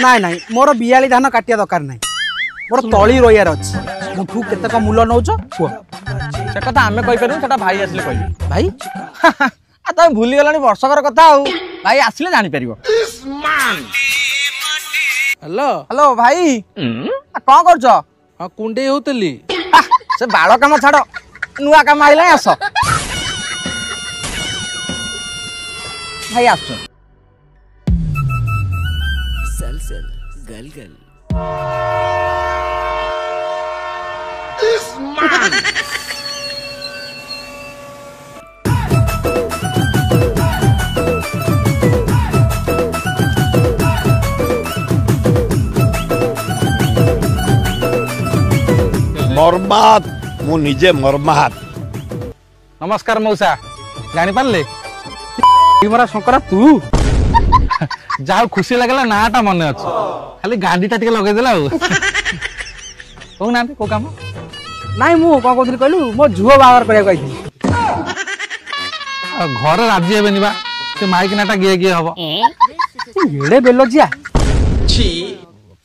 नाई नाई मोर बियाली धान काटिया दरकार नाई मोर तली रोयार अछि मुठू केतक मूल्य नौच कुह से कथा आमे कहि परु सेटा भाई आसले कहली भाई आ तुम भूली गलानी वर्षकर कथा आउ भाई आसले जानि परिबो हेलो हेलो भाई कौन करछ हाँ कुंडे होतली से बाल काम छाड़ नुआ काम आइला आस भाई आस सल सल गल गल मर्मात मु निजे मर्मात। नमस्कार मौसा जानी पारले मरा शंकरा तू जहाँ खुशी लगला नाटा मन अच्छे खाली गांडीटा टिके लगे देला कहूना को काम नाई मु कौन कहली कहलु मो झुओ बाहार करिया कहली घर राजी हेबेनि बा से माइक नाटा गिए गिए हबो एड़े बेलजिया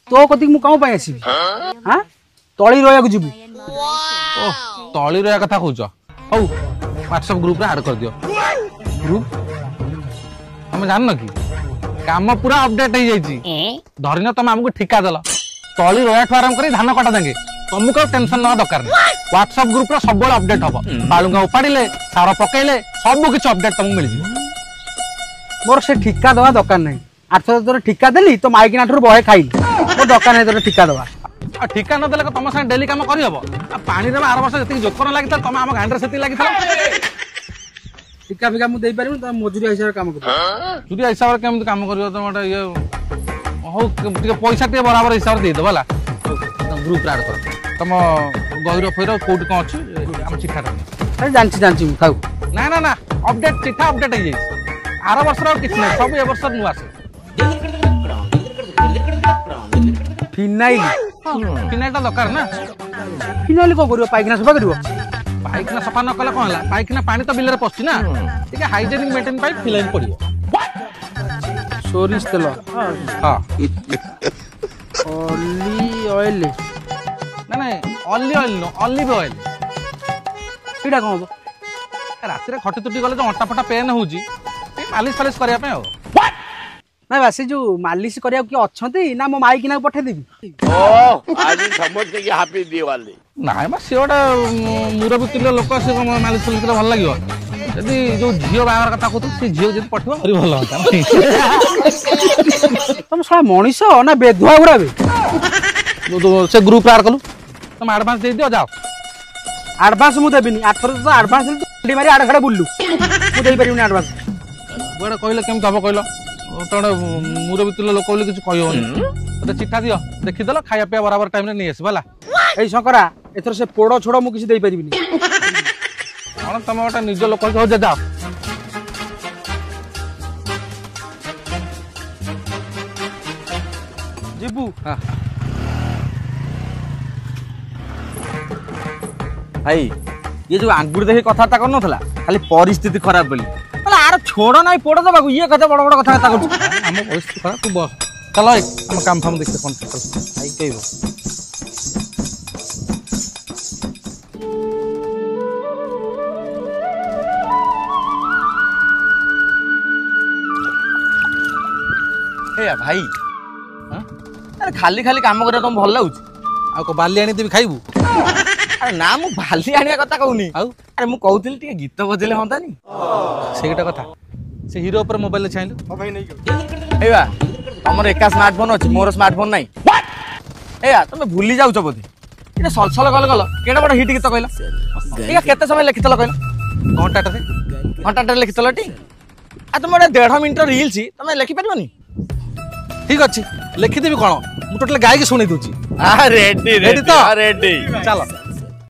तो कति मु काउ पाई आसी हां तळी रोया को जिबू ओ तळी रोया कथा कहउछ हौ व्हाट्सएप ग्रुप रे ऐड कर दियो ग्रुप हम जान न की काम पूरा अपडेट हो जाई धरिन तुम हमको ठिका देला तळी रोया ठो आराम करी धान कटा देंगे तुमको टेंशन ना दरकार व्हाट्सएप ग्रुप रे सब बड़ अपडेट हबो बालुंगा उपाड़िले सारा पकेले सब कुछ अपडेट तुमको मिल जिवो मोर से ठिका दवा दरकार नहीं 800 तोर ठिका देली तो माइक नाठर बहे खाइली मोर दरकार नहीं तोर ठिका दवा ठिका न देले तुम संग डेली काम करी हबो पानी रे 8 वर्ष जति जोकर लागि तुम हम गांडर सेति लागि ठिका फिका मु देई पारिम त मजूरी हिसाब काम कर मजूरी हिसाब रे केम काम करियो तुम ये हो टिके पैसा टिके बराबर हिसाब दे दो होला ग्रुप ऐड कर तुम गहिरो फैरो कोड को अछि हम चिठा अरे जानची मु खाऊ ना ना ना अपडेट चिठा अपडेट हो जाई 8 वर्ष रो किछ नै सब ए वर्ष नु आसे फिनाइल फिनाइलटा दरकार ना फिनाइल को करियो पाइकना सफा करियो पाइकना सफा न कले कोन होला पाइकना पानी तो बिल रे पछी ना ठीक है हाइजेनिक मेंटेन पाइ फिनाइल पड़ियो सोरिस तेल हां ओनली ऑयल ना ना only oil no olive oil एटा कोन रात रे खटी तुटी गले जो अटा फटा पेन होजी मालिश फालिश करिया पे हो ना बासी जो मालिश करिया कि अछंती ना मो माइक ना पठे देबी ओ आज समझते कि हैप्पी दिवाली ना बा सेटा मुरबी तुल्य लोक से मालिश फालिश भल लागियो यदि जो झियो बाहर कथा कहतु से झियो जदि पठिबो भारी भल होता तुम साला मनीष ना बेधुआ गुरा बे से ग्रुप ऐड कलु तुम एडवांस दे दियो जाओ एडवांस मु देबिनी 8 तो एडवांस देली तो मारी आड़ खड़े बुल्लू मु देई परिबनी एडवांस बड़ा कहले केम तब कहलो तोड़ मुरबी तुल्य लोक बोली किछ कहयोनी तो चिठा दियो देखि देलो खाया पिया बराबर टाइम रे नहीं आसी भला ए शंकरा एथर से पोड़ो छोड़ो मु किछ देई परिबिनी कोन तुम ओटा निज लोक हो जाओ जिबू हां भाई ये जो आंगुर देखि कथा कर नथला खाली परिस्थिति खराब बोली अरे आर छोड़ नाही पोड़ दबा ये कथा बड़ बड़ कथा कर हम परिस्थिति खराब तू बस चलो हम काम फाम देखते कौन भाई कहबो हे भाई अरे खाली खाली काम करे तुम भल लागुच आ को बाली आनी देबी खाइबू अरे ना मु बाली आनिया कथा कहूनी अरे मु कहउतिल टिके गीत बजेले होंतानी सेटा कथा से हीरो ऊपर मोबाइल ले छाइलु ओ भाई नहीं एबा हमर एका स्मार्टफोन अछि मोर स्मार्टफोन नाही एया तुम भूली जाउछ बोधे इने सलसल गल गल केडा बड हिट गीत कहला एका केते समय लिखितल कहला घंटाटे लिखितल टी आ तुम 1.5 मिनिट रील छी तुम लिखि परिबनी ठीक अछि लिखि देबी कोन मु टोटल गाय के सुनै दोची रेडी रेडी तो रेडी चलो